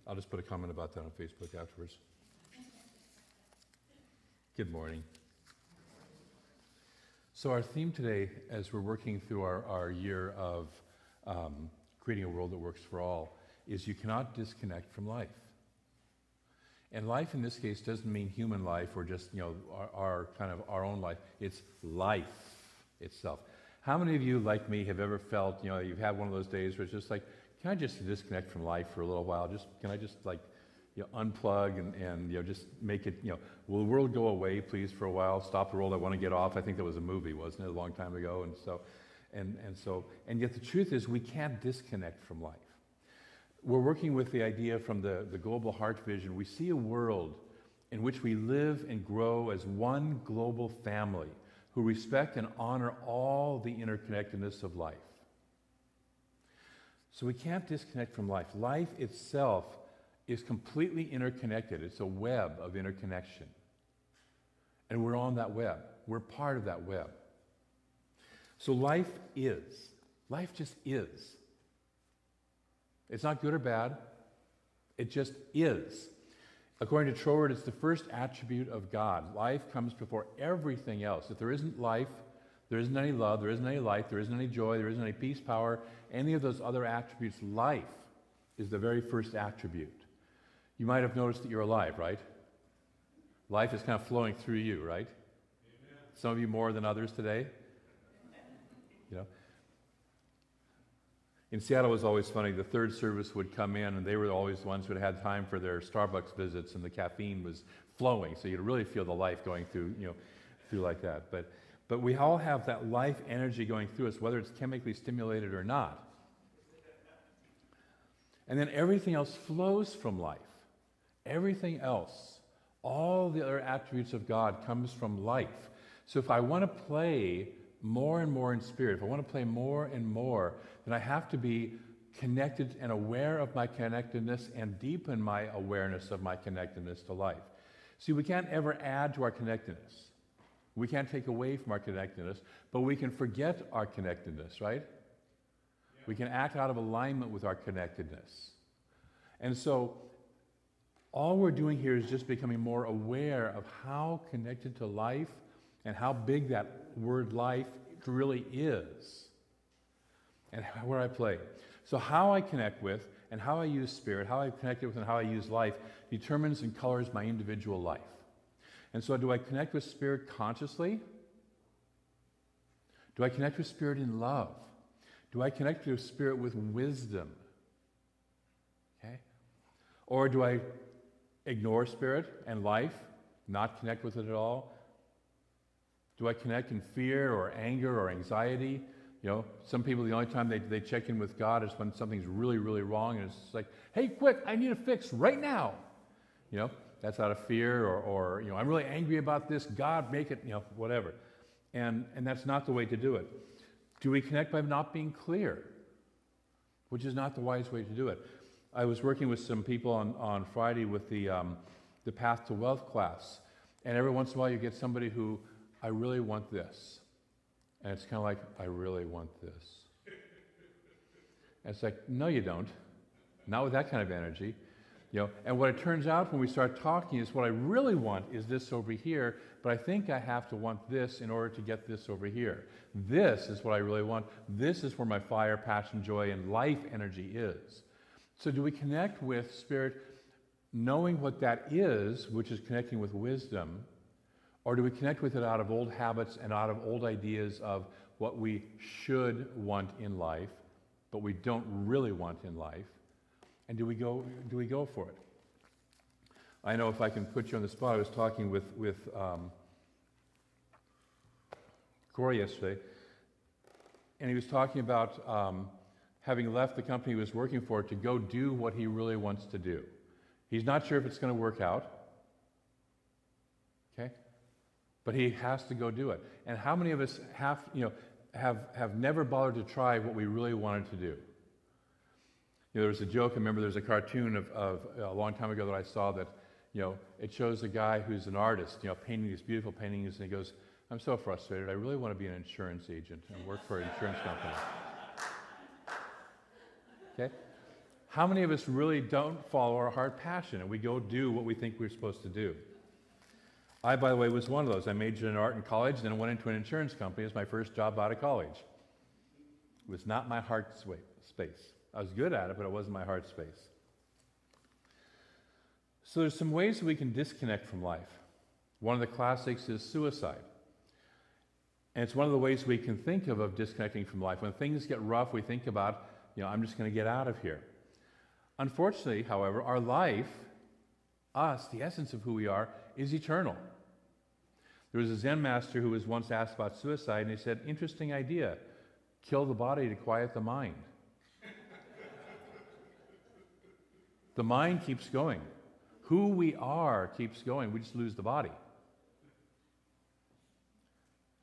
I'll just put a comment about that on Facebook afterwards. Good morning. So our theme today, as we're working through our year of creating a world that works for all, is you cannot disconnect from life. And life in this case doesn't mean human life or just, our kind of our own life. It's life itself. How many of you, like me, have ever felt, you've had one of those days where it's just like, can I just disconnect from life for a little while? Can I just unplug and just make it, will the world go away, please, for a while? Stop the world, I want to get off. I think that was a movie, wasn't it, a long time ago? And yet the truth is we can't disconnect from life. We're working with the idea from the Global Heart Vision. We see a world in which we live and grow as one global family who respect and honor all the interconnectedness of life. So we can't disconnect from life. Life itself is completely interconnected. It's a web of interconnection. And we're on that web. We're part of that web. So life is. Life just is. It's not good or bad. It just is. According to Troward, it's the first attribute of God. Life comes before everything else. If there isn't life, there isn't any love, there isn't any light, there isn't any joy, there isn't any peace, power, any of those other attributes. Life is the very first attribute. You might have noticed that you're alive, right? Life is kind of flowing through you, right? Amen. Some of you more than others today. In Seattle, it was always funny. The third service would come in, and they were always the ones who had time for their Starbucks visits, and the caffeine was flowing, so you'd really feel the life going through, through like that. But we all have that life energy going through us, whether it's chemically stimulated or not. And then everything else flows from life. Everything else, all the other attributes of God comes from life. So if I want to play more and more in spirit, if I want to play more and more, then I have to be connected and aware of my connectedness and deepen my awareness of my connectedness to life. See, we can't ever add to our connectedness. We can't take away from our connectedness, but we can forget our connectedness, right? Yeah. We can act out of alignment with our connectedness. And so all we're doing here is just becoming more aware of how connected to life and how big that word life really is, and where I play. So how I connect with and how I use spirit, how I connect with and how I use life determines and colors my individual life. And so do I connect with spirit consciously? Do I connect with spirit in love? Do I connect with spirit with wisdom? Okay? Or do I ignore spirit and life, not connect with it at all? Do I connect in fear or anger or anxiety? Some people, the only time they check in with God is when something's really, really wrong, and it's like, hey, quick, I need a fix right now. That's out of fear, or I'm really angry about this, God, make it, whatever. And that's not the way to do it. Do we connect by not being clear? Which is not the wise way to do it. I was working with some people on Friday with the Path to Wealth class, and every once in a while you get somebody who, I really want this. And it's kind of like, I really want this. And it's like, no, you don't. Not with that kind of energy. And what it turns out when we start talking is what I really want is this over here, but I think I have to want this in order to get this over here. This is what I really want. This is where my fire, passion, joy, and life energy is. So do we connect with spirit knowing what that is, which is connecting with wisdom, or do we connect with it out of old habits and out of old ideas of what we should want in life, but we don't really want in life? And do we go for it? I know, if I can put you on the spot, I was talking with Corey yesterday, and he was talking about having left the company he was working for to go do what he really wants to do. He's not sure if it's going to work out, okay? But he has to go do it. And how many of us have never bothered to try what we really wanted to do? There was a joke, I remember there's a cartoon of a long time ago that I saw that, it shows a guy who's an artist, painting these beautiful paintings, and he goes, I'm so frustrated, I really want to be an insurance agent and work for an insurance company. Okay? How many of us really don't follow our heart passion and we go do what we think we're supposed to do? I, by the way, was one of those. I majored in art in college, then I went into an insurance company as my first job out of college. It was not my heart space. I was good at it, but it wasn't my heart space. So there's some ways that we can disconnect from life. One of the classics is suicide. And it's one of the ways we can think of disconnecting from life. When things get rough, we think about, I'm just going to get out of here. Unfortunately, however, our life, us, the essence of who we are, is eternal. There was a Zen master who was once asked about suicide, and he said, interesting idea, kill the body to quiet the mind. The mind keeps going. Who we are keeps going, we just lose the body.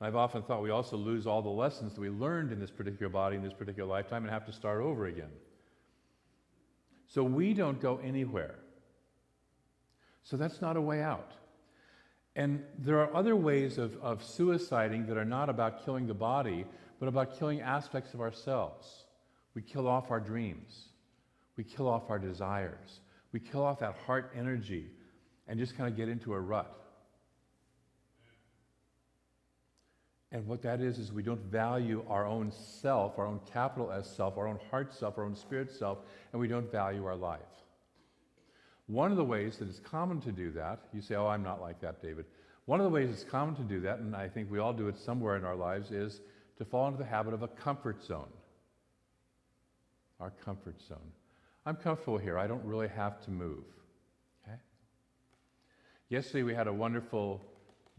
I've often thought we also lose all the lessons that we learned in this particular body, in this particular lifetime, and have to start over again. So we don't go anywhere. So that's not a way out. And there are other ways of suiciding that are not about killing the body, but about killing aspects of ourselves. We kill off our dreams. We kill off our desires. We kill off that heart energy and just kind of get into a rut. And what that is we don't value our own self, our own capital S self, our own heart self, our own spirit self, and we don't value our life. One of the ways that it's common to do that, you say, oh, I'm not like that, David. One of the ways it's common to do that, and I think we all do it somewhere in our lives, is to fall into the habit of a comfort zone. Our comfort zone. I'm comfortable here. I don't really have to move. Okay? Yesterday we had a wonderful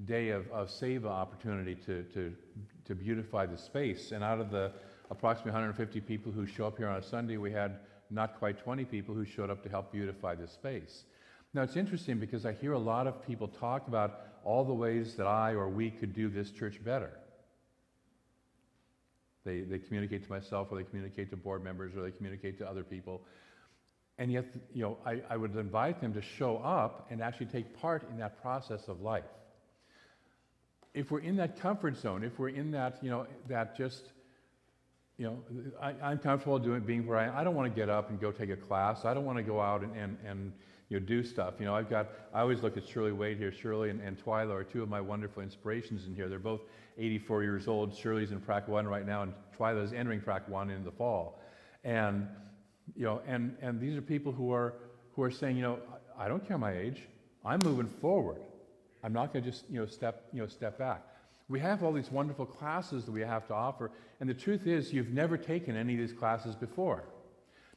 day of Seva opportunity to beautify the space. And out of the approximately 150 people who show up here on a Sunday, we had not quite 20 people who showed up to help beautify the space. Now it's interesting because I hear a lot of people talk about all the ways that I or we could do this church better. They communicate to myself, or they communicate to board members, or they communicate to other people. And yet, I would invite them to show up and actually take part in that process of life. If we're in that comfort zone, if we're in that, I'm comfortable being where I don't want to get up and go take a class. I don't want to go out and do stuff. I always look at Shirley Wade here. Shirley and Twyla are two of my wonderful inspirations in here. They're both 84 years old. Shirley's in Prac 1 right now, and Twyla's entering Prac 1 in the fall. And these are people who are saying, I don't care my age. I'm moving forward. I'm not going to just step back. We have all these wonderful classes that we have to offer, and the truth is you've never taken any of these classes before.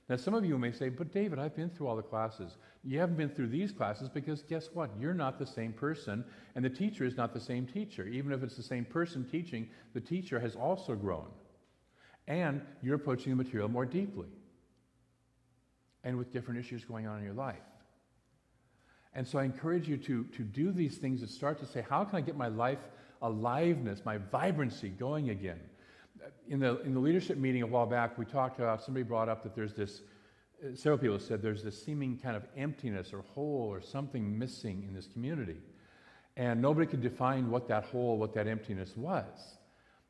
Now some of you may say, but David, I've been through all the classes. You haven't been through these classes because guess what? You're not the same person, and the teacher is not the same teacher. Even if it's the same person teaching, the teacher has also grown. And you're approaching the material more deeply and with different issues going on in your life. And so I encourage you to do these things that start to say, how can I get my life aliveness, my vibrancy going again? In the leadership meeting a while back, we talked about, somebody brought up that there's this, several people said there's this seeming kind of emptiness or hole or something missing in this community. And nobody could define what that hole, what that emptiness was.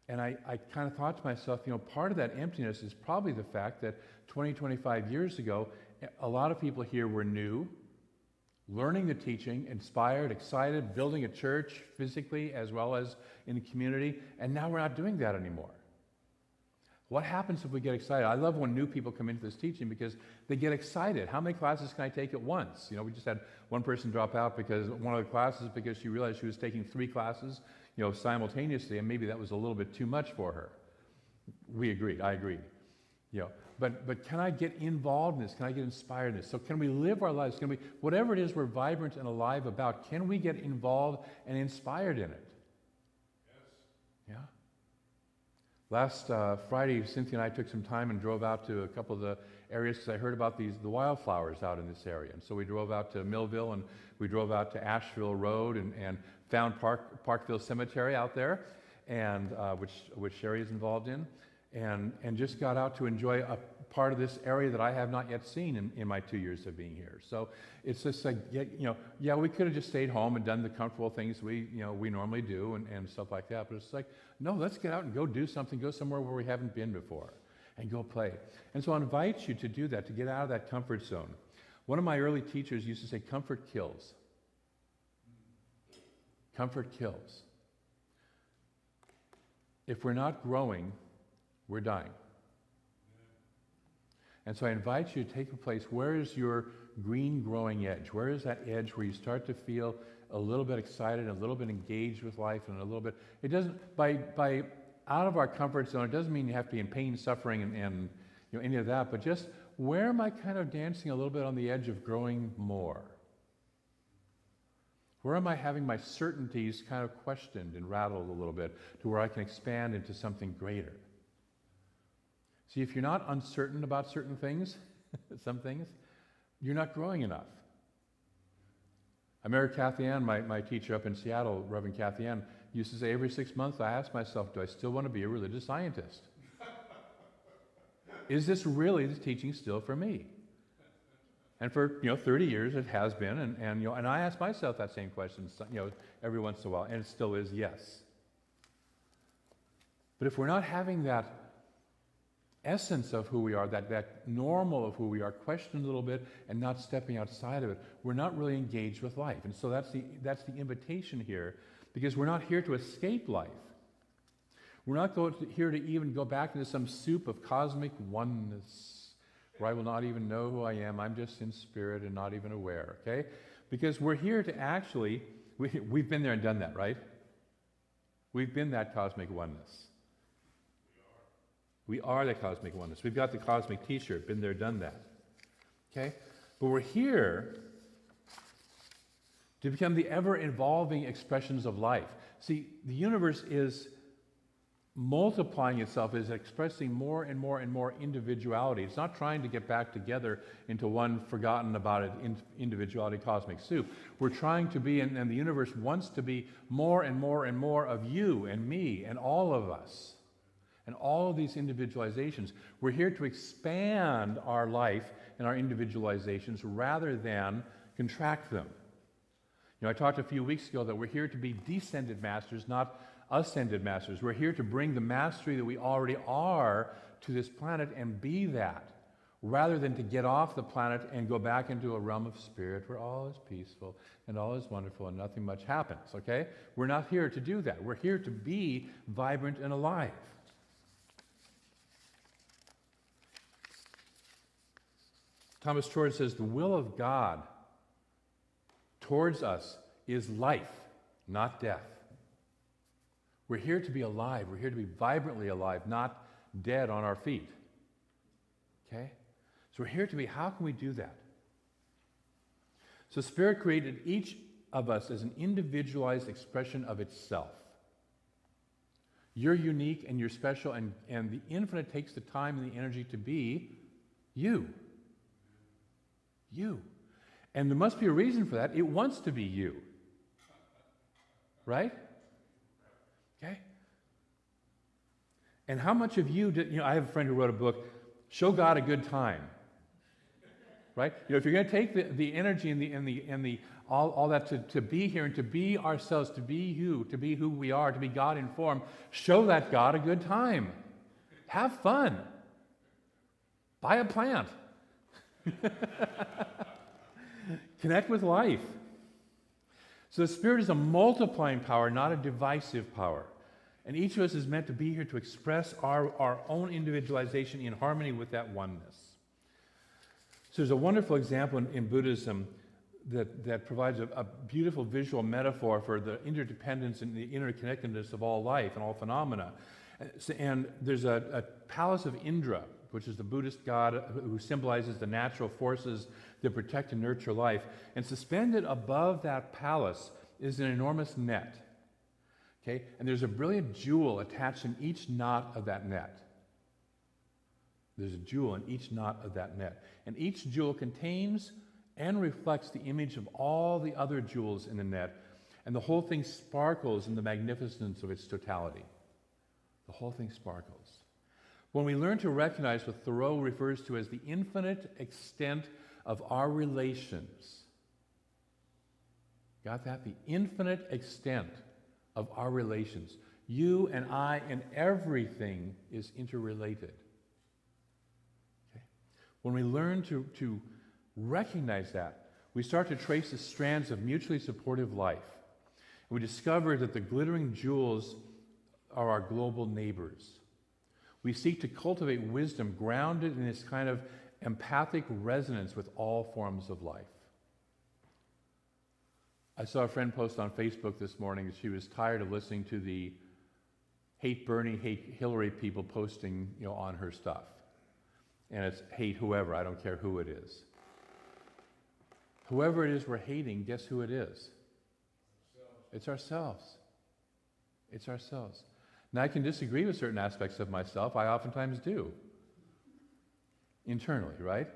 And I kind of thought to myself, part of that emptiness is probably the fact that 20, 25 years ago, a lot of people here were new, learning the teaching, inspired, excited, building a church physically as well as in the community, and now we're not doing that anymore. What happens if we get excited? I love when new people come into this teaching because they get excited. How many classes can I take at once? We just had one person drop out because one of the classes because she realized she was taking 3 classes, simultaneously, and maybe that was a little bit too much for her. We agreed. I agreed. But can I get involved in this? Can I get inspired in this? So can we live our lives? Can we, whatever it is we're vibrant and alive about, can we get involved and inspired in it? Yes. Yeah. Last Friday, Cynthia and I took some time and drove out to a couple of the areas because I heard about the wildflowers out in this area. And so we drove out to Millville and we drove out to Asheville Road and found Parkville Cemetery out there, and which Sherry is involved in. And just got out to enjoy a part of this area that I have not yet seen in my 2 years of being here. So it's just like, we could have just stayed home and done the comfortable things we normally do and stuff like that. But it's like, no, let's get out and go do something, go somewhere where we haven't been before. and go play. And so I invite you to do that, to get out of that comfort zone. One of my early teachers used to say, comfort kills. Comfort kills. If we're not growing, we're dying. And so I invite you to take a place. Where is your green growing edge? Where is that edge where you start to feel a little bit excited, a little bit engaged with life, and a little bit, it doesn't, by out of our comfort zone, it doesn't mean you have to be in pain, suffering, and any of that, but just where am I kind of dancing a little bit on the edge of growing more? Where am I having my certainties kind of questioned and rattled a little bit to where I can expand into something greater? See, if you're not uncertain about certain things, some things, you're not growing enough. I remember Kathy Ann, my teacher up in Seattle, Reverend Kathy Ann, used to say every 6 months I ask myself, do I still want to be a religious scientist? Is this really the teaching still for me? And for 30 years it has been, and I ask myself that same question every once in a while, and it still is yes. But if we're not having that essence of who we are, that normal of who we are, questioned a little bit and not stepping outside of it, we're not really engaged with life. And so that's the invitation here, because we're not here to escape life. We're not here to even go back into some soup of cosmic oneness, where I will not even know who I am. I'm just in spirit and not even aware, okay? Because we're here to actually, we've been there and done that, right? We've been that cosmic oneness. We are the cosmic oneness. We've got the cosmic t-shirt, been there, done that. Okay? But we're here to become the ever-evolving expressions of life. See, the universe is multiplying itself, is expressing more and more and more individuality. It's not trying to get back together into one forgotten about it individuality cosmic soup. We're trying to be, and the universe wants to be more and more and more of you and me and all of us. And all of these individualizations, we're here to expand our life and our individualizations rather than contract them. I talked a few weeks ago that we're here to be descended masters, not ascended masters. We're here to bring the mastery that we already are to this planet and be that, rather than to get off the planet and go back into a realm of spirit where all is peaceful and all is wonderful and nothing much happens, okay? We're not here to do that. We're here to be vibrant and alive. Thomas George says, the will of God towards us is life, not death. We're here to be alive. We're here to be vibrantly alive, not dead on our feet. Okay? So we're here to be, how can we do that? So Spirit created each of us as an individualized expression of itself. You're unique and you're special, and the infinite takes the time and the energy to be you. You. And there must be a reason for that. It wants to be you. Right? Okay? And how much of you did, I have a friend who wrote a book, Show God a Good Time. Right? If you're going to take the energy and the all that to be here and to be ourselves, to be you, to be who we are, to be God in form, show that God a good time. Have fun. Buy a plant. Connect with life. So the Spirit is a multiplying power, not a divisive power. And each of us is meant to be here to express our own individualization in harmony with that oneness. So there's a wonderful example in Buddhism that provides a beautiful visual metaphor for the interdependence and the interconnectedness of all life and all phenomena. And there's a palace of Indra, which is the Buddhist god who symbolizes the natural forces that protect and nurture life. And suspended above that palace is an enormous net. Okay? And there's a brilliant jewel attached in each knot of that net. There's a jewel in each knot of that net. And each jewel contains and reflects the image of all the other jewels in the net. And the whole thing sparkles in the magnificence of its totality. The whole thing sparkles. When we learn to recognize what Thoreau refers to as the infinite extent of our relations, got that? The infinite extent of our relations. You and I and everything is interrelated. When we learn to recognize that, we start to trace the strands of mutually supportive life. We discover that the glittering jewels are our global neighbors. We seek to cultivate wisdom grounded in this kind of empathic resonance with all forms of life. I saw a friend post on Facebook this morning that she was tired of listening to the hate Bernie, hate Hillary people posting, on her stuff. And it's hate whoever, I don't care who it is. Whoever it is we're hating, guess who it is? It's ourselves. It's ourselves. Now, I can disagree with certain aspects of myself. I oftentimes do. Internally, right?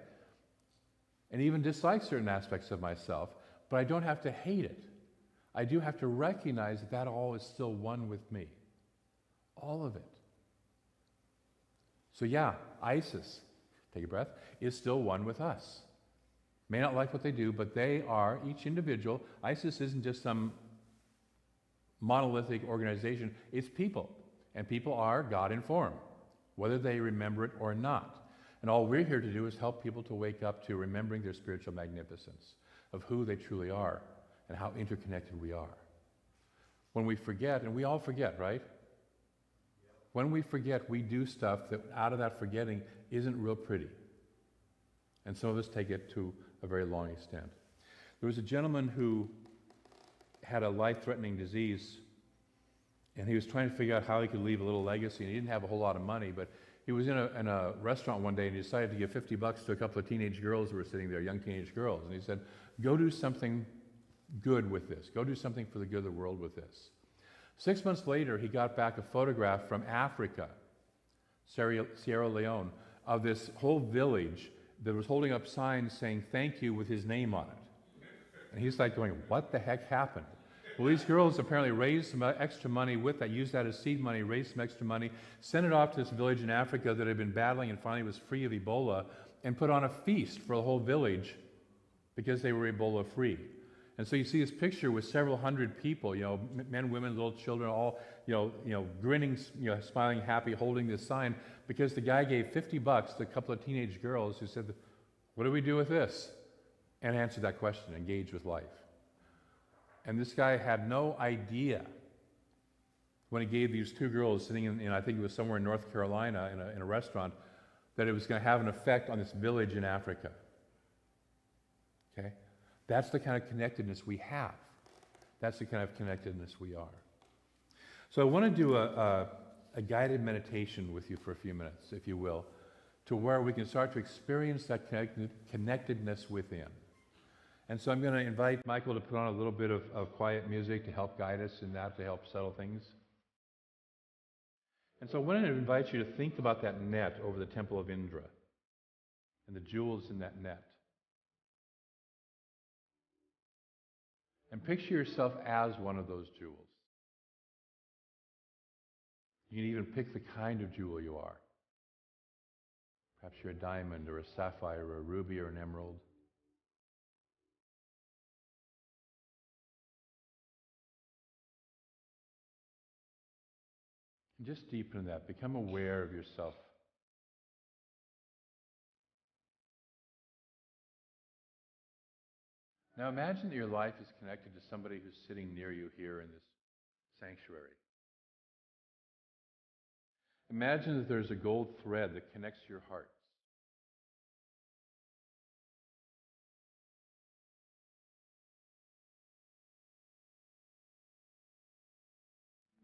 And even dislike certain aspects of myself, but I don't have to hate it. I do have to recognize that that all is still one with me. All of it. So yeah, ISIS, take a breath, is still one with us. May not like what they do, but they are, each individual, ISIS isn't just some monolithic organization, it's people. And people are God-informed, whether they remember it or not. And all we're here to do is help people to wake up to remembering their spiritual magnificence, of who they truly are, and how interconnected we are. When we forget, and we all forget, right? When we forget, we do stuff that out of that forgetting isn't real pretty. And some of us take it to a very long extent. There was a gentleman who had a life-threatening disease, and he was trying to figure out how he could leave a little legacy, and he didn't have a whole lot of money, but he was in a restaurant one day, and he decided to give $50 to a couple of teenage girls who were sitting there, young teenage girls, and he said, go do something good with this. Go do something for the good of the world with this. 6 months later, he got back a photograph from Africa, Sierra Leone, of this whole village that was holding up signs saying thank you with his name on it. And he's like going, what the heck happened? Well, these girls apparently raised some extra money with that, used that as seed money, raised some extra money, sent it off to this village in Africa that had been battling and finally was free of Ebola, and put on a feast for the whole village because they were Ebola free. And so you see this picture with several hundred people, men, women, little children, all, grinning, smiling, happy, holding this sign, because the guy gave $50 to a couple of teenage girls who said, what do we do with this? And answered that question, engage with life. And this guy had no idea when he gave these two girls sitting in I think it was somewhere in North Carolina in a restaurant, that it was going to have an effect on this village in Africa. Okay? That's the kind of connectedness we have. That's the kind of connectedness we are. So I want to do a guided meditation with you for a few minutes, if you will, to where we can start to experience that connectedness within. And so I'm going to invite Michael to put on a little bit of quiet music to help guide us in that, to help settle things. And so I want to invite you to think about that net over the Temple of Indra and the jewels in that net. And picture yourself as one of those jewels. You can even pick the kind of jewel you are. Perhaps you're a diamond or a sapphire or a ruby or an emerald. And just deepen that. Become aware of yourself. Now imagine that your life is connected to somebody who's sitting near you here in this sanctuary. Imagine that there's a gold thread that connects your hearts.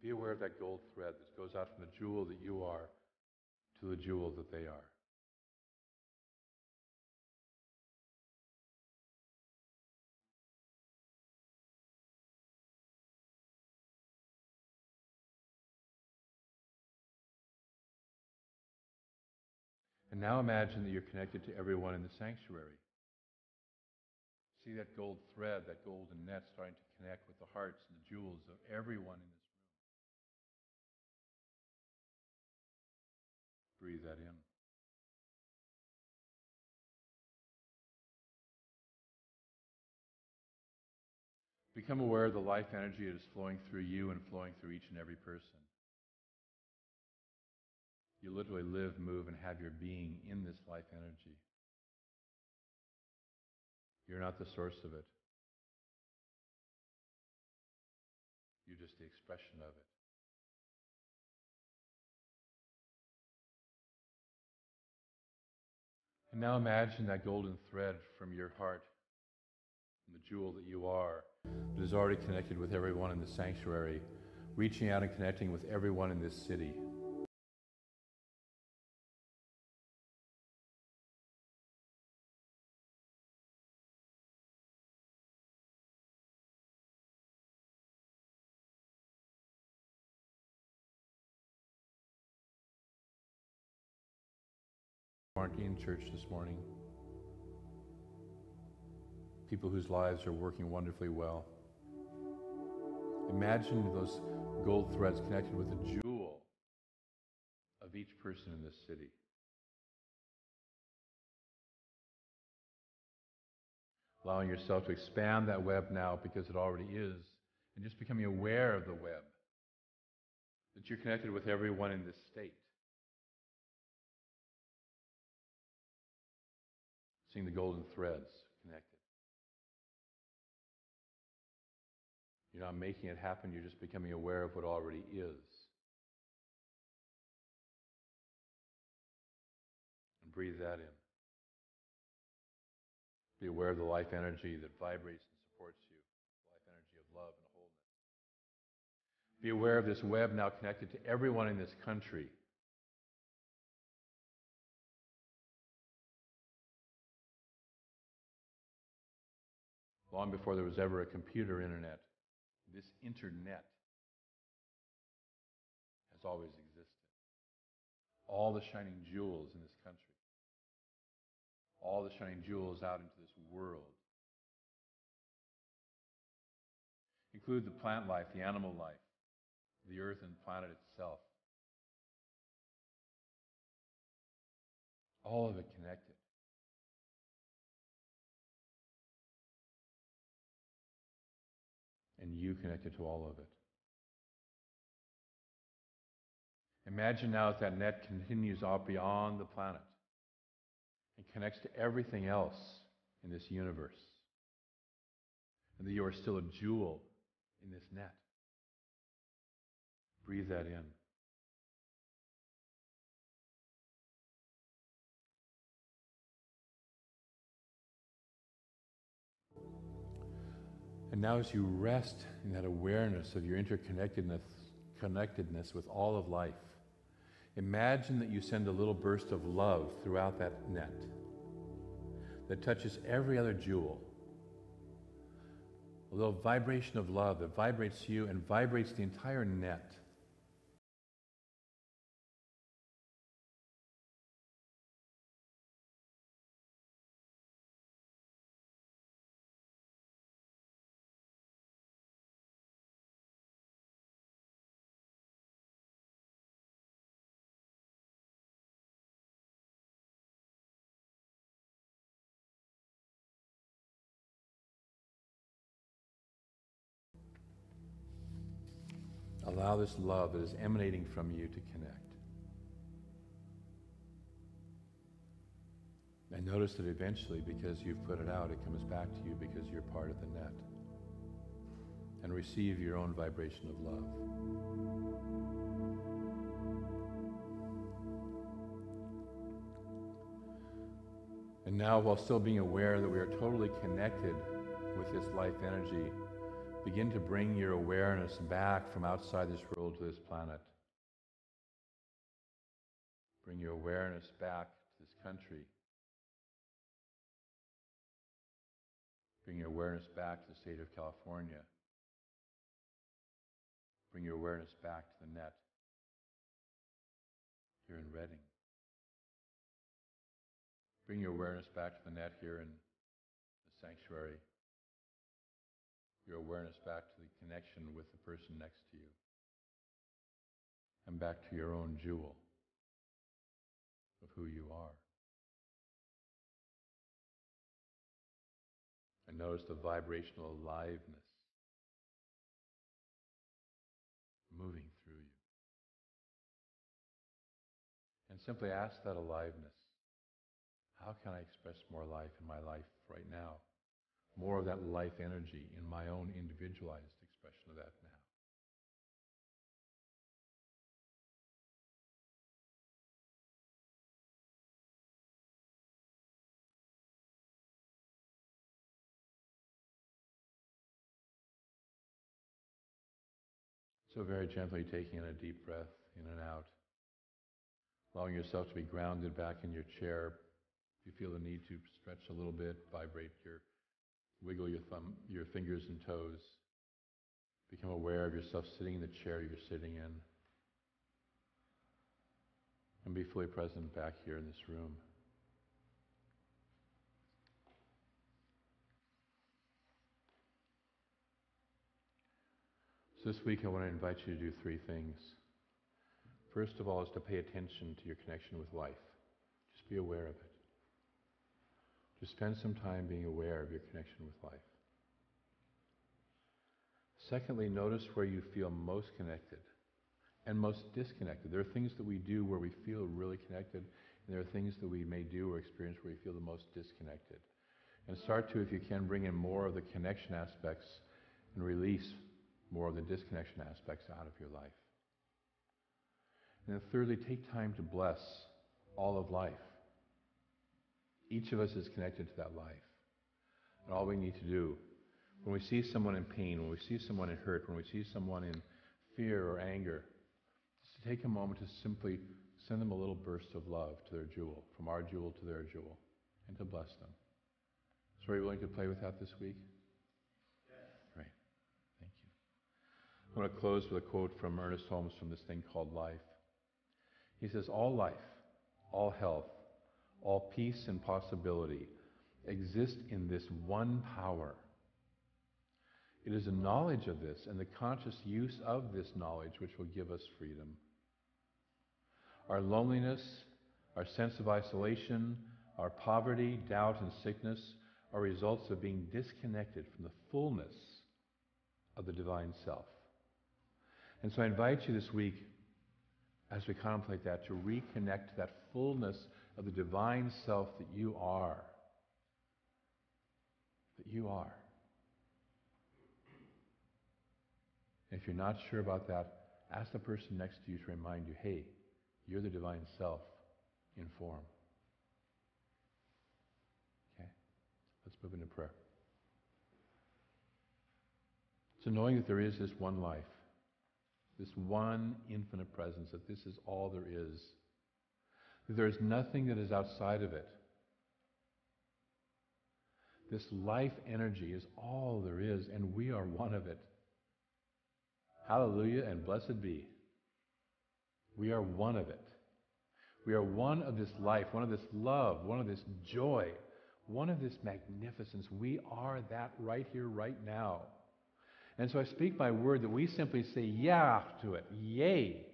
Be aware of that gold thread that goes out from the jewel that you are to the jewel that they are. And now imagine that you're connected to everyone in the sanctuary. See that gold thread, that golden net starting to connect with the hearts and the jewels of everyone in this room. Breathe that in. Become aware of the life energy that is flowing through you and flowing through each and every person. You literally live, move, and have your being in this life energy. You're not the source of it. You're just the expression of it. And now imagine that golden thread from your heart, from the jewel that you are, that is already connected with everyone in the sanctuary, reaching out and connecting with everyone in this city. Aren't in church this morning. People whose lives are working wonderfully well. Imagine those gold threads connected with the jewel of each person in this city. Allowing yourself to expand that web now because it already is, and just becoming aware of the web, that you're connected with everyone in this state. Seeing the golden threads connected. You're not making it happen, you're just becoming aware of what already is. And breathe that in. Be aware of the life energy that vibrates and supports you, life energy of love and wholeness. Be aware of this web now connected to everyone in this country. Long before there was ever a computer internet, this internet has always existed. All the shining jewels in this country, all the shining jewels out into this world, include the plant life, the animal life, the earth and planet itself. All of it connected. And you connected to all of it. Imagine now that net continues out beyond the planet and connects to everything else in this universe. And that you are still a jewel in this net. Breathe that in. And now as you rest in that awareness of your connectedness with all of life, imagine that you send a little burst of love throughout that net that touches every other jewel. A little vibration of love that vibrates you and vibrates the entire net. Allow this love that is emanating from you to connect. And notice that eventually, because you've put it out, it comes back to you because you're part of the net. And receive your own vibration of love. And now, while still being aware that we are totally connected with this life energy, begin to bring your awareness back from outside this world to this planet. Bring your awareness back to this country. Bring your awareness back to the state of California. Bring your awareness back to the net here in Redding. Bring your awareness back to the net here in the sanctuary. Your awareness back to the connection with the person next to you. And back to your own jewel of who you are. And notice the vibrational aliveness moving through you. And simply ask that aliveness, how can I express more life in my life right now? more of that life energy in my own individualized expression of that now. So very gently taking in a deep breath in and out, allowing yourself to be grounded back in your chair. If you feel the need to stretch a little bit, wiggle your fingers and toes. Become aware of yourself sitting in the chair you're sitting in. And be fully present back here in this room. So this week I want to invite you to do three things. First of all is to pay attention to your connection with life. Just be aware of it. Just spend some time being aware of your connection with life. Secondly, notice where you feel most connected and most disconnected. There are things that we do where we feel really connected, and there are things that we may do or experience where we feel the most disconnected. And start to, if you can, bring in more of the connection aspects and release more of the disconnection aspects out of your life. And then thirdly, take time to bless all of life. Each of us is connected to that life. And all we need to do, when we see someone in pain, when we see someone in hurt, when we see someone in fear or anger, is to take a moment to simply send them a little burst of love to their jewel, from our jewel to their jewel, and to bless them. So are you willing to play with that this week? Yes. Great. Thank you. I want to close with a quote from Ernest Holmes from this thing called Life. He says, "All life, all health, all peace and possibility exist in this one power. It is a knowledge of this and the conscious use of this knowledge which will give us freedom. Our loneliness, our sense of isolation, our poverty, doubt, and sickness are results of being disconnected from the fullness of the divine self." And so I invite you this week, as we contemplate that, to reconnect to that fullness of the divine self that you are. That you are. And if you're not sure about that, ask the person next to you to remind you, hey, you're the divine self in form. Okay? Let's move into prayer. So knowing that there is this one life, this one infinite presence, that this is all there is, that there is nothing that is outside of it. This life energy is all there is, and we are one of it. Hallelujah and blessed be. We are one of it. We are one of this life, one of this love, one of this joy, one of this magnificence. We are that right here, right now. And so I speak by word that we simply say yeah to it. Yay.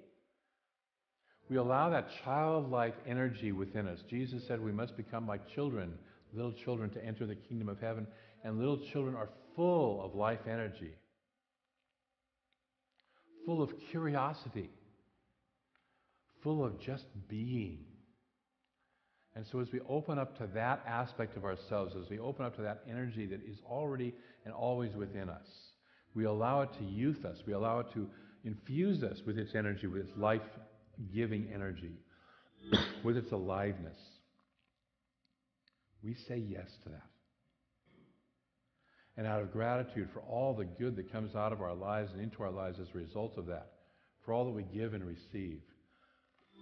We allow that childlike energy within us. Jesus said we must become like children, little children, to enter the kingdom of heaven. And little children are full of life energy, full of curiosity, full of just being. And so as we open up to that aspect of ourselves, as we open up to that energy that is already and always within us, we allow it to youth us. We allow it to infuse us with its energy, with its life-giving energy, with its aliveness. We say yes to that. And out of gratitude for all the good that comes out of our lives and into our lives as a result of that, for all that we give and receive,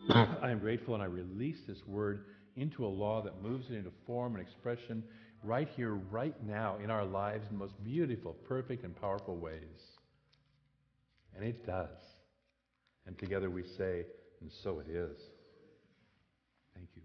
I am grateful, and I release this word into a law that moves it into form and expression right here, right now, in our lives in the most beautiful, perfect, and powerful ways. And it does. And together we say, and so it is. Thank you.